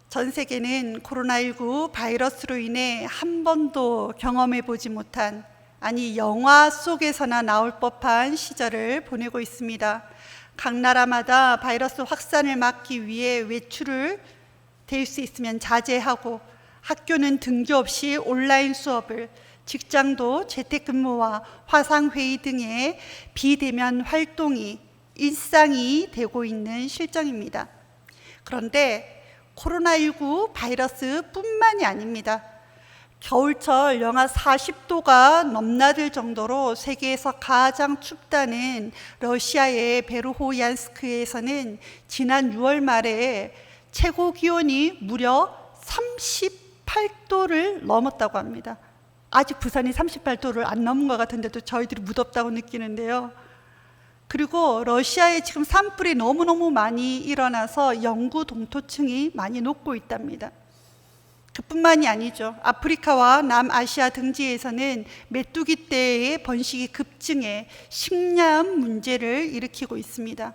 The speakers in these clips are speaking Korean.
전 세계는 코로나19 바이러스로 인해 한 번도 경험해 보지 못한, 아니 영화 속에서나 나올 법한 시절을 보내고 있습니다. 각 나라마다 바이러스 확산을 막기 위해 외출을 될 수 있으면 자제하고, 학교는 등교 없이 온라인 수업을, 직장도 재택근무와 화상회의 등의 비대면 활동이 일상이 되고 있는 실정입니다. 그런데 코로나19 바이러스뿐만이 아닙니다. 겨울철 영하 40도가 넘나들 정도로 세계에서 가장 춥다는 러시아의 베르호얀스크에서는 지난 6월 말에 최고 기온이 무려 38도를 넘었다고 합니다. 아직 부산이 38도를 안 넘은 것 같은데도 저희들이 무덥다고 느끼는데요. 그리고 러시아에 지금 산불이 너무너무 많이 일어나서 영구 동토층이 많이 녹고 있답니다. 그뿐만이 아니죠. 아프리카와 남아시아 등지에서는 메뚜기떼의 번식이 급증해 식량 문제를 일으키고 있습니다.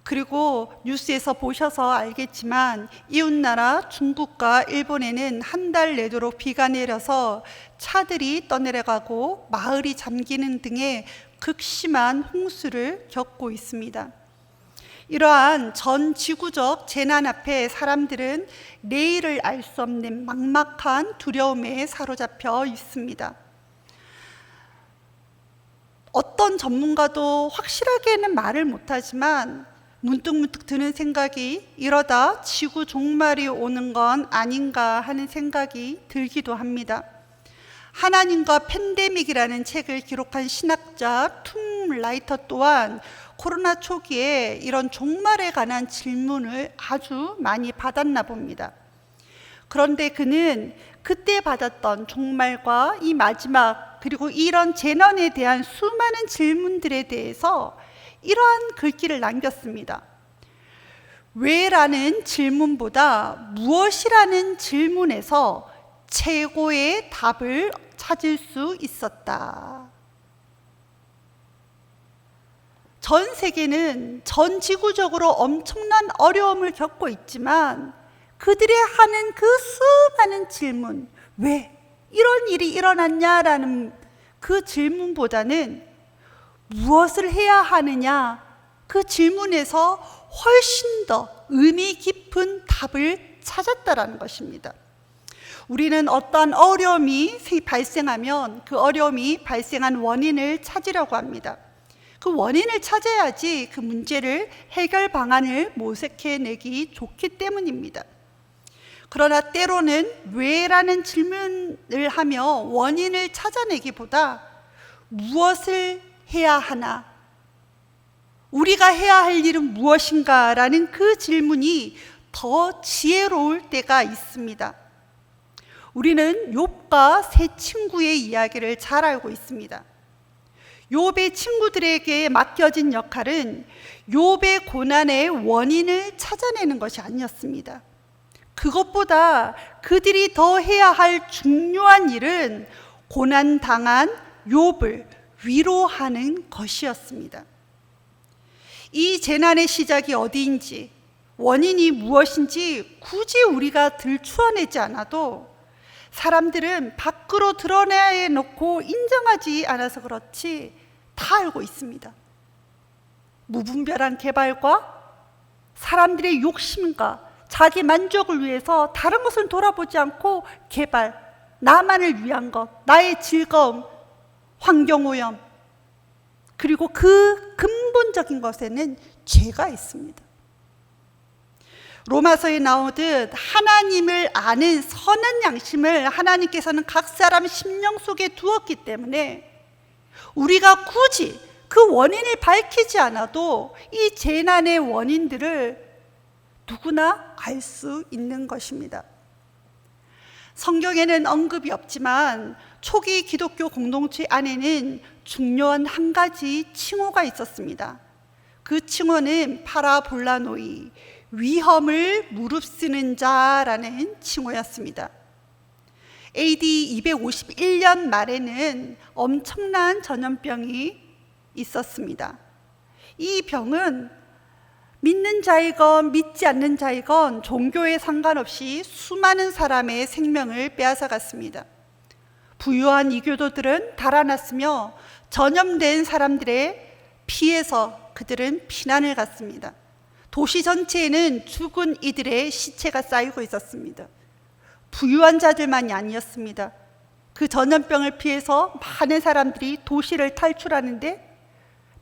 그리고 뉴스에서 보셔서 알겠지만 이웃나라 중국과 일본에는 한 달 내도록 비가 내려서 차들이 떠내려가고 마을이 잠기는 등의 극심한 홍수를 겪고 있습니다. 이러한 전 지구적 재난 앞에 사람들은 내일을 알 수 없는 막막한 두려움에 사로잡혀 있습니다. 어떤 전문가도 확실하게는 말을 못하지만 문득문득 드는 생각이, 이러다 지구 종말이 오는 건 아닌가 하는 생각이 들기도 합니다. 하나님과 팬데믹이라는 책을 기록한 신학자 툼 라이터 또한 코로나 초기에 이런 종말에 관한 질문을 아주 많이 받았나 봅니다. 그런데 그는 그때 받았던 종말과 이 마지막, 그리고 이런 재난에 대한 수많은 질문들에 대해서 이러한 글귀를 남겼습니다. 왜라는 질문보다 무엇이라는 질문에서 최고의 답을 찾을 수 있었다. 전 세계는 전 지구적으로 엄청난 어려움을 겪고 있지만 그들이 하는 그 수많은 질문, 왜 이런 일이 일어났냐라는 그 질문보다는 무엇을 해야 하느냐, 그 질문에서 훨씬 더 의미 깊은 답을 찾았다라는 것입니다. 우리는 어떠한 어려움이 발생하면 그 어려움이 발생한 원인을 찾으려고 합니다. 그 원인을 찾아야지 그 문제를 해결 방안을 모색해내기 좋기 때문입니다. 그러나 때로는 왜라는 질문을 하며 원인을 찾아내기보다 무엇을 해야 하나, 우리가 해야 할 일은 무엇인가 라는 그 질문이 더 지혜로울 때가 있습니다. 우리는 욥과 세 친구의 이야기를 잘 알고 있습니다. 욥의 친구들에게 맡겨진 역할은 욥의 고난의 원인을 찾아내는 것이 아니었습니다. 그것보다 그들이 더 해야 할 중요한 일은 고난당한 욥을 위로하는 것이었습니다. 이 재난의 시작이 어디인지, 원인이 무엇인지 굳이 우리가 들추어내지 않아도 사람들은 밖으로 드러내놓고 인정하지 않아서 그렇지 다 알고 있습니다. 무분별한 개발과 사람들의 욕심과 자기 만족을 위해서 다른 것을 돌아보지 않고 개발, 나만을 위한 것, 나의 즐거움, 환경오염, 그리고 그 근본적인 것에는 죄가 있습니다. 로마서에 나오듯 하나님을 아는 선한 양심을 하나님께서는 각 사람 심령 속에 두었기 때문에 우리가 굳이 그 원인을 밝히지 않아도 이 재난의 원인들을 누구나 알 수 있는 것입니다. 성경에는 언급이 없지만 초기 기독교 공동체 안에는 중요한 한 가지 칭호가 있었습니다. 그 칭호는 파라볼라노이, 위험을 무릅쓰는 자라는 칭호였습니다. AD 251년 말에는 엄청난 전염병이 있었습니다. 이 병은 믿는 자이건 믿지 않는 자이건 종교에 상관없이 수많은 사람의 생명을 빼앗아갔습니다. 부유한 이교도들은 달아났으며 전염된 사람들의 피해서 그들은 피난을 갔습니다. 도시 전체에는 죽은 이들의 시체가 쌓이고 있었습니다. 부유한 자들만이 아니었습니다. 그 전염병을 피해서 많은 사람들이 도시를 탈출하는데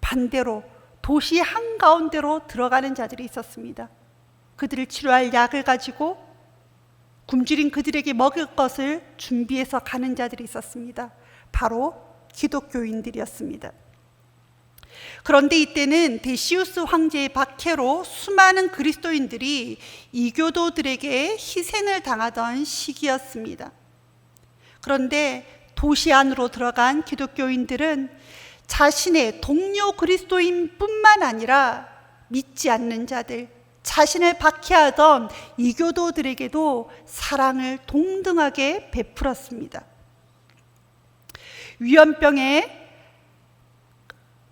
반대로 도시 한가운데로 들어가는 자들이 있었습니다. 그들을 치료할 약을 가지고 굶주린 그들에게 먹을 것을 준비해서 가는 자들이 있었습니다. 바로 기독교인들이었습니다. 그런데 이때는 데시우스 황제의 박해로 수많은 그리스도인들이 이교도들에게 희생을 당하던 시기였습니다. 그런데 도시 안으로 들어간 기독교인들은 자신의 동료 그리스도인 뿐만 아니라 믿지 않는 자들, 자신을 박해하던 이교도들에게도 사랑을 동등하게 베풀었습니다. 위험병의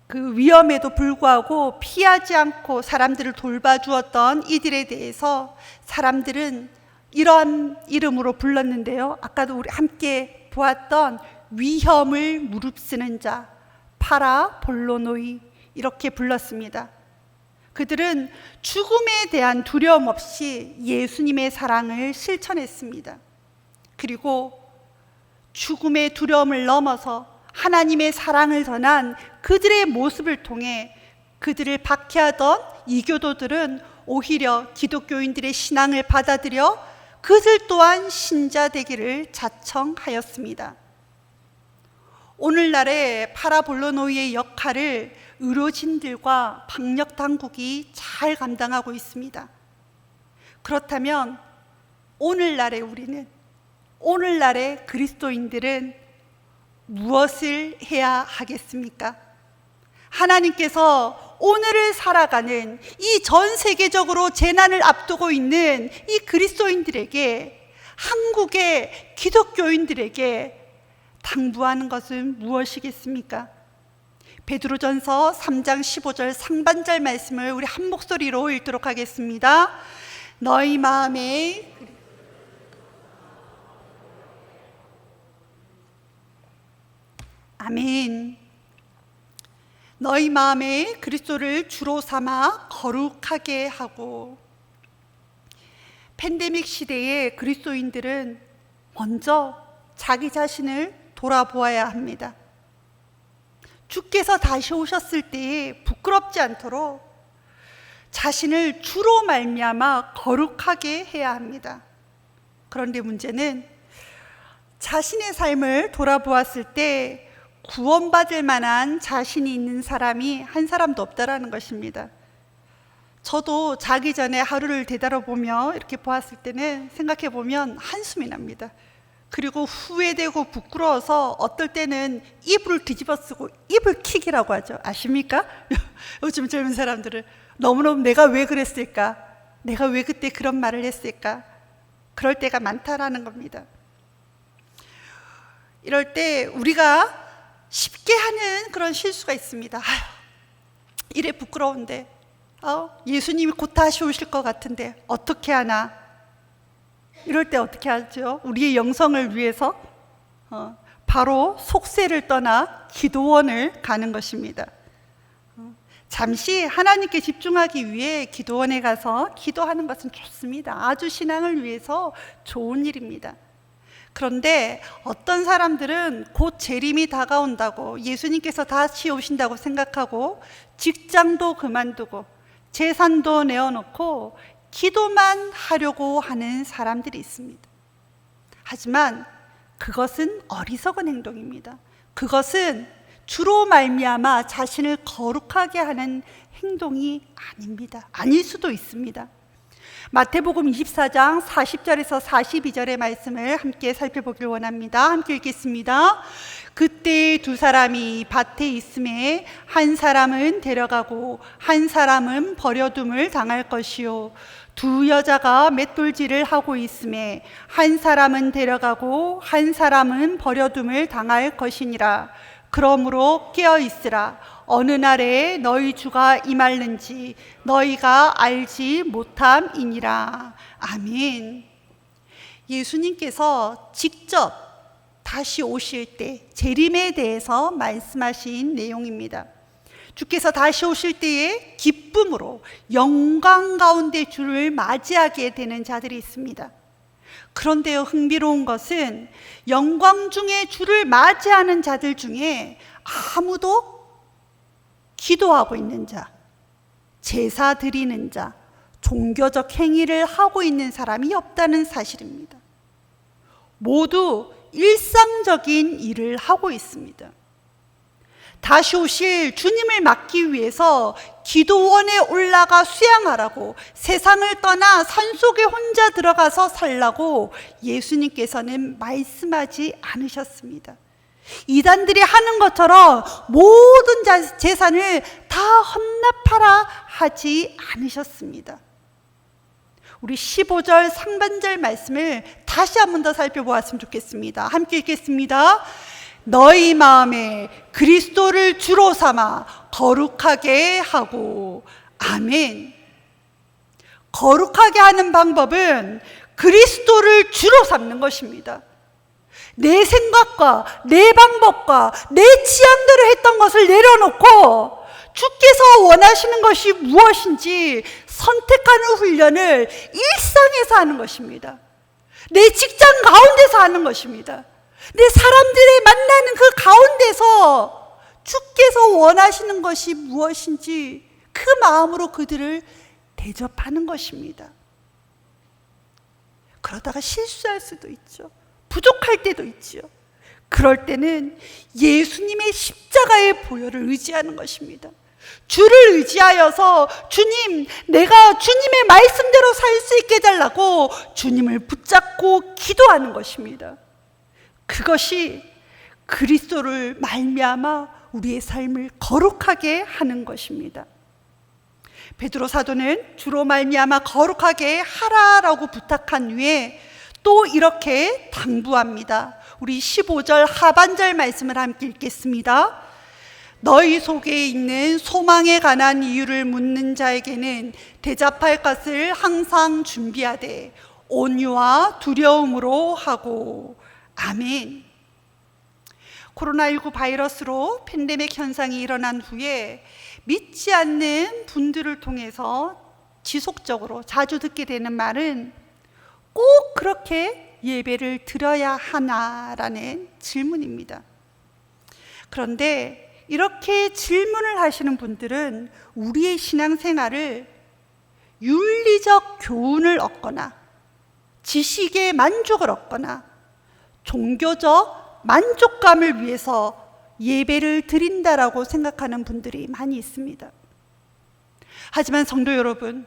그 위험에도 불구하고 피하지 않고 사람들을 돌봐주었던 이들에 대해서 사람들은 이런 이름으로 불렀는데요. 아까도 우리 함께 보았던 위험을 무릅쓰는 자, 파라볼로노이, 이렇게 불렀습니다. 그들은 죽음에 대한 두려움 없이 예수님의 사랑을 실천했습니다. 그리고 죽음의 두려움을 넘어서 하나님의 사랑을 전한 그들의 모습을 통해 그들을 박해하던 이교도들은 오히려 기독교인들의 신앙을 받아들여 그들 또한 신자 되기를 자청하였습니다. 오늘날의 파라볼로노이의 역할을 의료진들과 방역당국이 잘 감당하고 있습니다. 그렇다면 오늘날의 우리는, 오늘날의 그리스도인들은 무엇을 해야 하겠습니까? 하나님께서 오늘을 살아가는 이 전 세계적으로 재난을 앞두고 있는 이 그리스도인들에게, 한국의 기독교인들에게 당부하는 것은 무엇이겠습니까? 베드로전서 3장 15절 상반절 말씀을 우리 한 목소리로 읽도록 하겠습니다. 너희 마음에 아멘. 너희 마음에 그리스도를 주로 삼아 거룩하게 하고. 팬데믹 시대의 그리스도인들은 먼저 자기 자신을 돌아보아야 합니다. 주께서 다시 오셨을 때에 부끄럽지 않도록 자신을 주로 말미암아 거룩하게 해야 합니다. 그런데 문제는 자신의 삶을 돌아보았을 때 구원받을 만한 자신이 있는 사람이 한 사람도 없다라는 것입니다. 저도 자기 전에 하루를 되돌아보며 이렇게 보았을 때는, 생각해 보면 한숨이 납니다. 그리고 후회되고 부끄러워서 어떨 때는 이불을 뒤집어 쓰고 이불킥이라고 하죠. 아십니까? 요즘 젊은 사람들은 너무너무 내가 왜 그랬을까? 내가 왜 그때 그런 말을 했을까? 그럴 때가 많다라는 겁니다. 이럴 때 우리가 쉽게 하는 그런 실수가 있습니다. 아휴, 이래 부끄러운데, 예수님이 곧 다시 오실 것 같은데 어떻게 하나? 이럴 때 어떻게 하죠? 우리의 영성을 위해서 바로 속세를 떠나 기도원을 가는 것입니다. 잠시 하나님께 집중하기 위해 기도원에 가서 기도하는 것은 좋습니다. 아주 신앙을 위해서 좋은 일입니다. 그런데 어떤 사람들은 곧 재림이 다가온다고, 예수님께서 다시 오신다고 생각하고 직장도 그만두고 재산도 내어놓고 기도만 하려고 하는 사람들이 있습니다. 하지만 그것은 어리석은 행동입니다. 그것은 주로 말미암아 자신을 거룩하게 하는 행동이 아닙니다. 아닐 수도 있습니다. 마태복음 24장 40절에서 42절의 말씀을 함께 살펴보길 원합니다. 함께 읽겠습니다. 그때 두 사람이 밭에 있음에 한 사람은 데려가고 한 사람은 버려둠을 당할 것이요, 두 여자가 맷돌질을 하고 있음에 한 사람은 데려가고 한 사람은 버려둠을 당할 것이니라. 그러므로 깨어 있으라. 어느 날에 너희 주가 임할는지 너희가 알지 못함이니라. 아멘. 예수님께서 직접 다시 오실 때 재림에 대해서 말씀하신 내용입니다. 주께서 다시 오실 때에 기쁨으로 영광 가운데 주를 맞이하게 되는 자들이 있습니다. 그런데요, 흥미로운 것은 영광 중에 주를 맞이하는 자들 중에 아무도 기도하고 있는 자, 제사 드리는 자, 종교적 행위를 하고 있는 사람이 없다는 사실입니다. 모두 일상적인 일을 하고 있습니다. 다시 오실 주님을 맞기 위해서 기도원에 올라가 수양하라고, 세상을 떠나 산속에 혼자 들어가서 살라고 예수님께서는 말씀하지 않으셨습니다. 이단들이 하는 것처럼 모든 재산을 다 헌납하라 하지 않으셨습니다. 우리 15절 상반절 말씀을 다시 한 번 더 살펴보았으면 좋겠습니다. 함께 읽겠습니다. 너희 마음에 그리스도를 주로 삼아 거룩하게 하고. 아멘. 거룩하게 하는 방법은 그리스도를 주로 삼는 것입니다. 내 생각과 내 방법과 내 취향대로 했던 것을 내려놓고 주께서 원하시는 것이 무엇인지 선택하는 훈련을 일상에서 하는 것입니다. 내 직장 가운데서 하는 것입니다. 내 사람들이 만나는 그 가운데서 주께서 원하시는 것이 무엇인지 그 마음으로 그들을 대접하는 것입니다. 그러다가 실수할 수도 있죠. 부족할 때도 있죠. 그럴 때는 예수님의 십자가의 보혈을 의지하는 것입니다. 주를 의지하여서 주님, 내가 주님의 말씀대로 살 수 있게 해달라고 주님을 붙잡고 기도하는 것입니다. 그것이 그리스도를 말미암아 우리의 삶을 거룩하게 하는 것입니다. 베드로 사도는 주로 말미암아 거룩하게 하라라고 부탁한 후에 또 이렇게 당부합니다. 우리 15절 하반절 말씀을 함께 읽겠습니다. 너희 속에 있는 소망에 관한 이유를 묻는 자에게는 대답할 것을 항상 준비하되 온유와 두려움으로 하고. 아멘. 코로나19 바이러스로 팬데믹 현상이 일어난 후에 믿지 않는 분들을 통해서 지속적으로 자주 듣게 되는 말은 꼭 그렇게 예배를 드려야 하나라는 질문입니다. 그런데 이렇게 질문을 하시는 분들은 우리의 신앙생활을 윤리적 교훈을 얻거나 지식의 만족을 얻거나 종교적 만족감을 위해서 예배를 드린다라고 생각하는 분들이 많이 있습니다. 하지만 성도 여러분,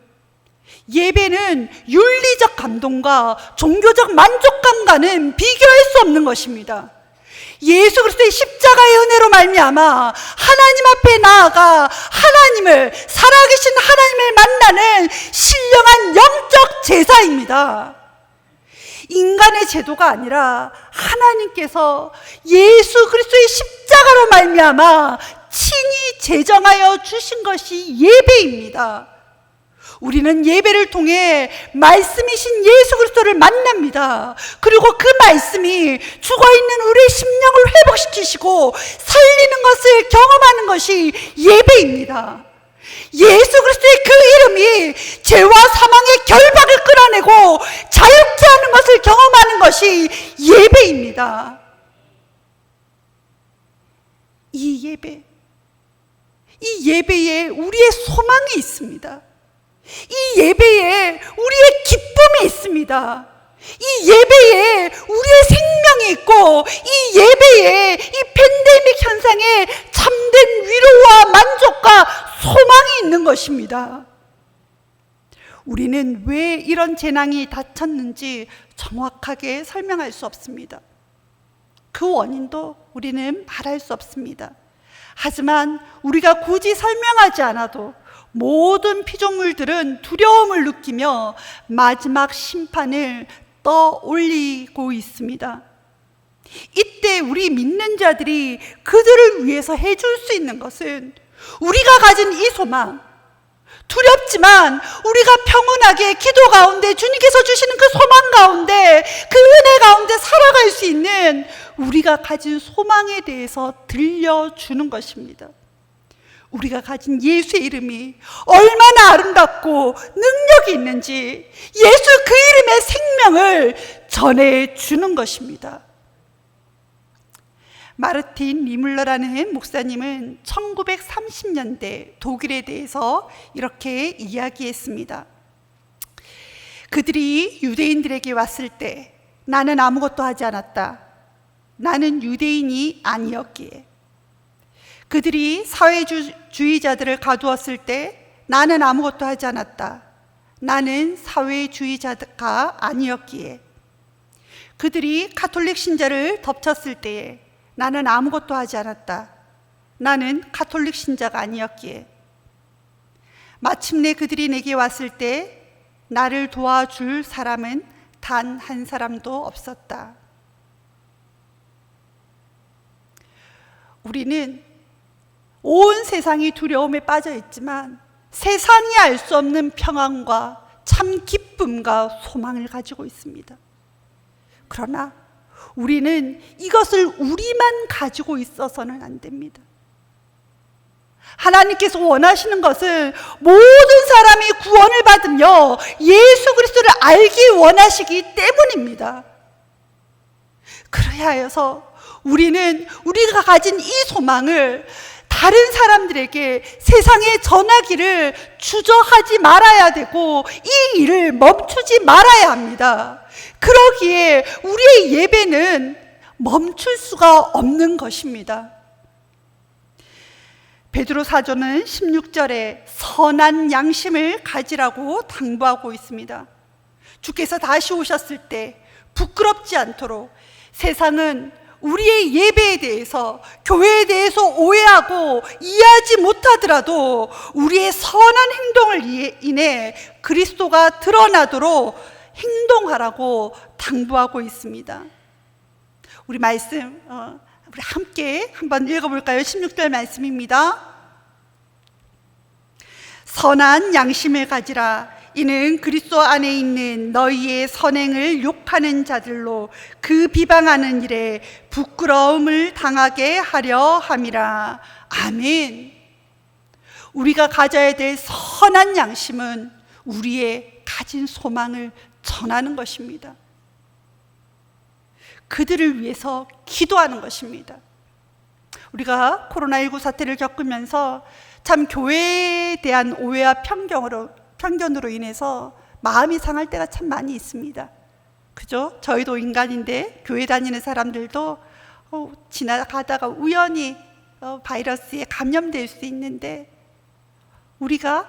예배는 윤리적 감동과 종교적 만족감과는 비교할 수 없는 것입니다. 예수 그리스도의 십자가의 은혜로 말미암아 하나님 앞에 나아가 하나님을, 살아계신 하나님을 만나는 신령한 영적 제사입니다. 인간의 제도가 아니라 하나님께서 예수 그리스도의 십자가로 말미암아 친히 제정하여 주신 것이 예배입니다. 우리는 예배를 통해 말씀이신 예수 그리스도를 만납니다. 그리고 그 말씀이 죽어있는 우리의 심령을 회복시키시고 살리는 것을 경험하는 것이 예배입니다. 예수 그리스도의 그 이름이 죄와 사망의 결박을 끌어내고 자유케 하는 것을 경험하는 것이 예배입니다. 이 예배에 우리의 소망이 있습니다. 이 예배에 우리의 기쁨이 있습니다. 이 예배에 우리의 생명이 있고, 이 예배에 이 팬데믹 현상에 참된 위로와 만족과 소망이 있는 것입니다. 우리는 왜 이런 재난이 닥쳤는지 정확하게 설명할 수 없습니다. 그 원인도 우리는 말할 수 없습니다. 하지만 우리가 굳이 설명하지 않아도 모든 피조물들은 두려움을 느끼며 마지막 심판을 떠올리고 있습니다. 이때 우리 믿는 자들이 그들을 위해서 해줄 수 있는 것은 우리가 가진 이 소망, 두렵지만 우리가 평온하게 기도 가운데 주님께서 주시는 그 소망 가운데, 그 은혜 가운데 살아갈 수 있는 우리가 가진 소망에 대해서 들려주는 것입니다. 우리가 가진 예수의 이름이 얼마나 아름답고 능력이 있는지 예수 그 이름의 생명을 전해주는 것입니다. 마르틴 리물러라는 목사님은 1930년대 독일에 대해서 이렇게 이야기했습니다. 그들이 유대인들에게 왔을 때 나는 아무것도 하지 않았다. 나는 유대인이 아니었기에. 그들이 사회주의자들을 가두었을 때 나는 아무것도 하지 않았다. 나는 사회주의자가 아니었기에. 그들이 가톨릭 신자를 덮쳤을 때에 나는 아무것도 하지 않았다. 나는 가톨릭 신자가 아니었기에. 마침내 그들이 내게 왔을 때 나를 도와줄 사람은 단 한 사람도 없었다. 우리는 온 세상이 두려움에 빠져 있지만 세상이 알 수 없는 평안과 참 기쁨과 소망을 가지고 있습니다. 그러나 우리는 이것을 우리만 가지고 있어서는 안 됩니다. 하나님께서 원하시는 것은 모든 사람이 구원을 받으며 예수 그리스도를 알기 원하시기 때문입니다. 그래야 해서 우리는 우리가 가진 이 소망을 다른 사람들에게 세상에 전하기를 주저하지 말아야 되고 이 일을 멈추지 말아야 합니다. 그러기에 우리의 예배는 멈출 수가 없는 것입니다. 베드로 사도는 16절에 선한 양심을 가지라고 당부하고 있습니다. 주께서 다시 오셨을 때 부끄럽지 않도록 세상은 우리의 예배에 대해서, 교회에 대해서 오해하고 이해하지 못하더라도 우리의 선한 행동을 인해 그리스도가 드러나도록 행동하라고 당부하고 있습니다. 우리 말씀 우리 함께 한번 읽어볼까요? 16절 말씀입니다. 선한 양심을 가지라. 이는 그리스도 안에 있는 너희의 선행을 욕하는 자들로 그 비방하는 일에 부끄러움을 당하게 하려 함이라. 아멘. 우리가 가져야 될 선한 양심은 우리의 가진 소망을 전하는 것입니다. 그들을 위해서 기도하는 것입니다. 우리가 코로나19 사태를 겪으면서 참 교회에 대한 오해와 편견으로 인해서 마음이 상할 때가 참 많이 있습니다. 그죠? 저희도 인간인데 교회 다니는 사람들도 지나가다가 우연히 바이러스에 감염될 수 있는데 우리만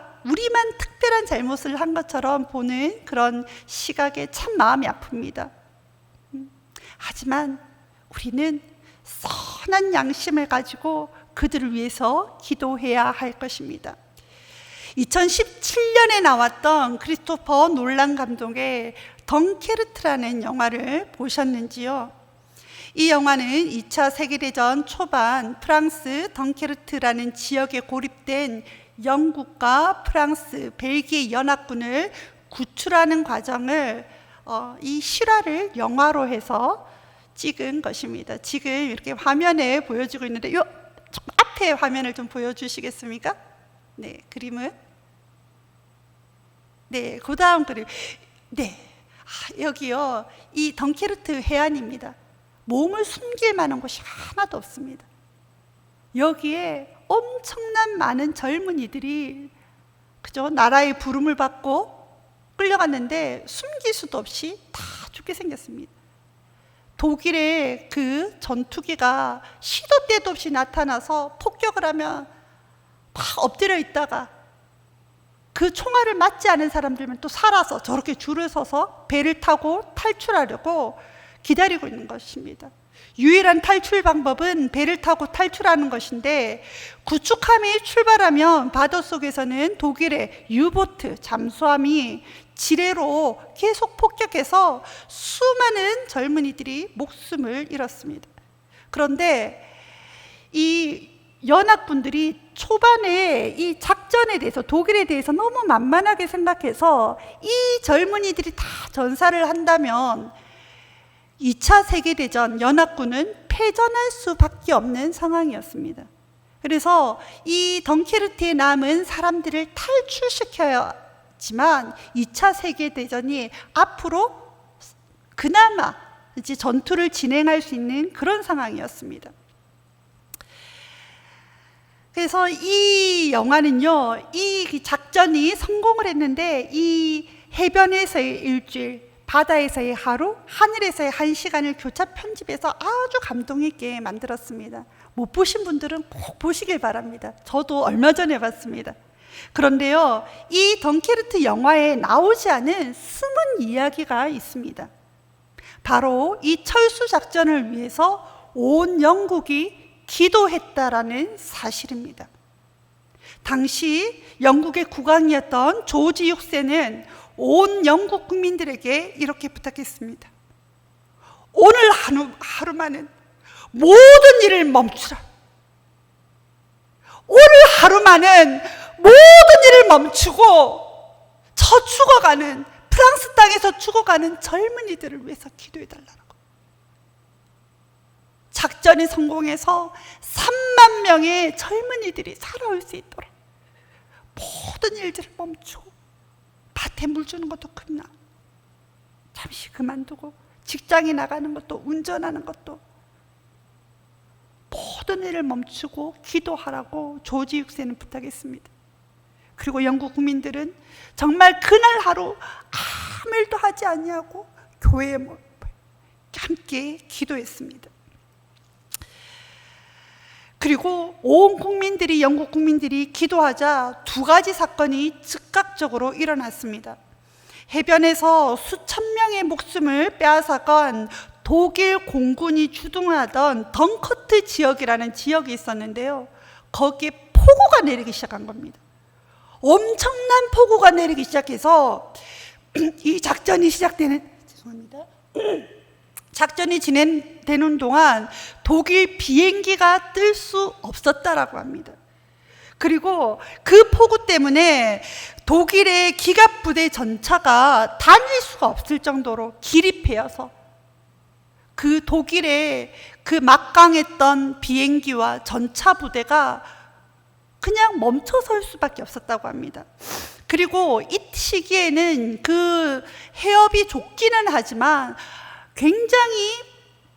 특별한 잘못을 한 것처럼 보는 그런 시각에 참 마음이 아픕니다. 하지만 우리는 선한 양심을 가지고 그들을 위해서 기도해야 할 것입니다. 2017년에 나왔던 크리스토퍼 놀란 감독의 덩케르트라는 영화를 보셨는지요? 이 영화는 2차 세계대전 초반 프랑스 덩케르트라는 지역에 고립된 영국과 프랑스, 벨기에 연합군을 구출하는 과정을 이 실화를 영화로 해서 찍은 것입니다. 지금 이렇게 화면에 보여지고 있는데 요 앞에 화면을 좀 보여주시겠습니까? 네, 그림은 네, 그 다음 그림. 네, 여기요, 이 덩케르트 해안입니다. 몸을 숨길 만한 곳이 하나도 없습니다. 여기에 엄청난 많은 젊은이들이 그죠? 나라의 부름을 받고 끌려갔는데 숨길 수도 없이 다 죽게 생겼습니다. 독일의 그 전투기가 시도 때도 없이 나타나서 폭격을 하면 다 엎드려 있다가 그 총알을 맞지 않은 사람들만 또 살아서 저렇게 줄을 서서 배를 타고 탈출하려고 기다리고 있는 것입니다. 유일한 탈출 방법은 배를 타고 탈출하는 것인데 구축함이 출발하면 바닷속에서는 독일의 유보트, 잠수함이 지뢰로 계속 폭격해서 수많은 젊은이들이 목숨을 잃었습니다. 그런데 이 연합군들이 초반에 이 작전에 대해서, 독일에 대해서 너무 만만하게 생각해서 이 젊은이들이 다 전사를 한다면 2차 세계대전 연합군은 패전할 수밖에 없는 상황이었습니다. 그래서 이 덩케르트에 남은 사람들을 탈출시켜야지만 2차 세계대전이 앞으로 그나마 이제 전투를 진행할 수 있는 그런 상황이었습니다. 그래서 이 영화는요, 이 작전이 성공을 했는데 이 해변에서의 일주일, 바다에서의 하루, 하늘에서의 1시간을 교차 편집해서 아주 감동 있게 만들었습니다. 못 보신 분들은 꼭 보시길 바랍니다. 저도 얼마 전에 봤습니다. 그런데요, 이 덩케르트 영화에 나오지 않은 숨은 이야기가 있습니다. 바로 이 철수 작전을 위해서 온 영국이 기도했다라는 사실입니다. 당시 영국의 국왕이었던 조지 6세는 온 영국 국민들에게 이렇게 부탁했습니다. 오늘 하루만은 모든 일을 멈추라. 오늘 하루만은 모든 일을 멈추고 저 죽어가는, 프랑스 땅에서 죽어가는 젊은이들을 위해서 기도해달라고. 작전이 성공해서 3만 명의 젊은이들이 살아올 수 있도록 모든 일들을 멈추고, 밭에 물 주는 것도 끝나 잠시 그만두고, 직장에 나가는 것도, 운전하는 것도 모든 일을 멈추고 기도하라고 조지 6세는 부탁했습니다. 그리고 영국 국민들은 정말 그날 하루 아무 일도 하지 아니하고 교회에 함께 기도했습니다. 그리고 온 국민들이, 영국 국민들이 기도하자 2가지 사건이 즉각적으로 일어났습니다. 해변에서 수천 명의 목숨을 빼앗아간 독일 공군이 주둔하던 덩커트 지역이라는 지역이 있었는데요, 거기에 폭우가 내리기 시작한 겁니다. 엄청난 폭우가 내리기 시작해서 이 작전이 작전이 진행되는 동안 독일 비행기가 뜰 수 없었다라고 합니다. 그리고 그 폭우 때문에 독일의 기갑부대 전차가 다닐 수가 없을 정도로 길이 패여서 그 독일의 그 막강했던 비행기와 전차 부대가 그냥 멈춰 설 수밖에 없었다고 합니다. 그리고 이 시기에는 그 해협이 좁기는 하지만 굉장히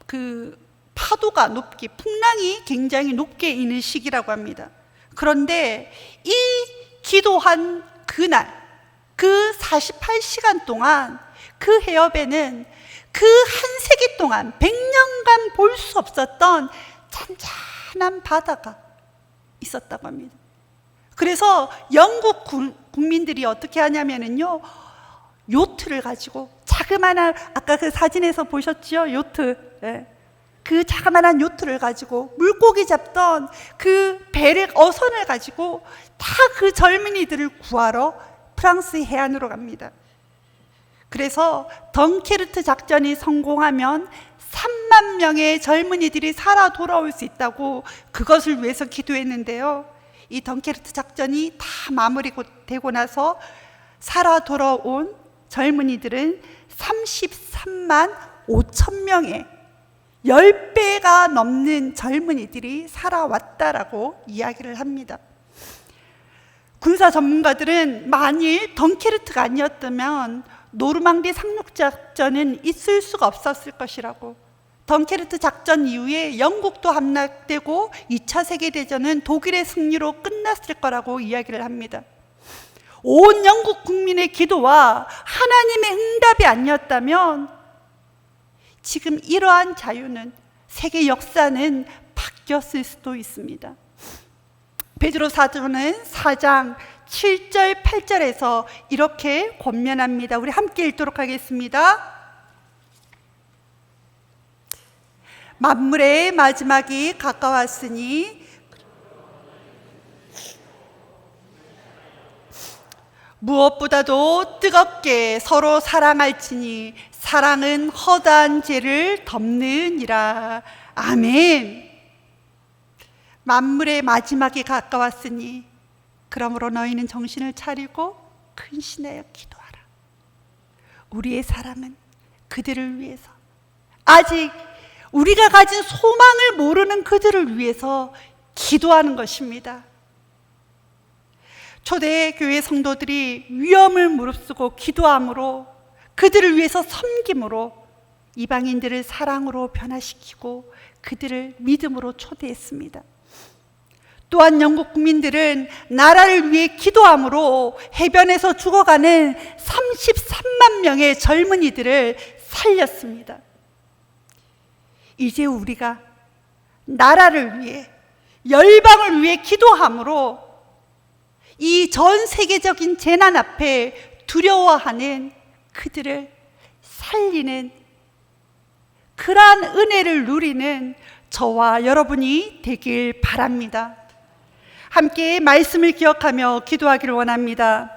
그 파도가 높게, 풍랑이 굉장히 높게 있는 시기라고 합니다. 그런데 이 기도한 그날, 그 48시간 동안 그 해협에는 그 한 세기 동안 100년간 볼 수 없었던 잔잔한 바다가 있었다고 합니다. 그래서 영국 국민들이 어떻게 하냐면요, 요트를 가지고, 자그마한, 아까 그 사진에서 보셨죠? 요트. 예. 그 자그마한 요트를 가지고 물고기 잡던 그 배를, 어선을 가지고 다 그 젊은이들을 구하러 프랑스 해안으로 갑니다. 그래서 덩케르트 작전이 성공하면 3만 명의 젊은이들이 살아 돌아올 수 있다고 그것을 위해서 기도했는데요, 이 덩케르트 작전이 다 마무리되고 나서 살아 돌아온 젊은이들은 33만 5천 명의 10배가 넘는 젊은이들이 살아왔다라고 이야기를 합니다. 군사 전문가들은 만일 덩케르트가 아니었다면 노르망디 상륙작전은 있을 수가 없었을 것이라고, 덩케르트 작전 이후에 영국도 함락되고 2차 세계대전은 독일의 승리로 끝났을 거라고 이야기를 합니다. 온 영국 국민의 기도와 하나님의 응답이 아니었다면 지금 이러한 자유는, 세계 역사는 바뀌었을 수도 있습니다. 베드로사도는 4장 7절 8절에서 이렇게 권면합니다. 우리 함께 읽도록 하겠습니다. 만물의 마지막이 가까웠으니 무엇보다도 뜨겁게 서로 사랑할지니 사랑은 허다한 죄를 덮느니라. 아멘. 만물의 마지막이 가까웠으니 그러므로 너희는 정신을 차리고 근신하여 기도하라. 우리의 사랑은 그들을 위해서, 아직 우리가 가진 소망을 모르는 그들을 위해서 기도하는 것입니다. 초대교회 성도들이 위험을 무릅쓰고 기도함으로, 그들을 위해서 섬김으로 이방인들을 사랑으로 변화시키고 그들을 믿음으로 초대했습니다. 또한 영국 국민들은 나라를 위해 기도함으로 해변에서 죽어가는 33만 명의 젊은이들을 살렸습니다. 이제 우리가 나라를 위해, 열방을 위해 기도함으로 이 전 세계적인 재난 앞에 두려워하는 그들을 살리는 그러한 은혜를 누리는 저와 여러분이 되길 바랍니다. 함께 말씀을 기억하며 기도하기를 원합니다.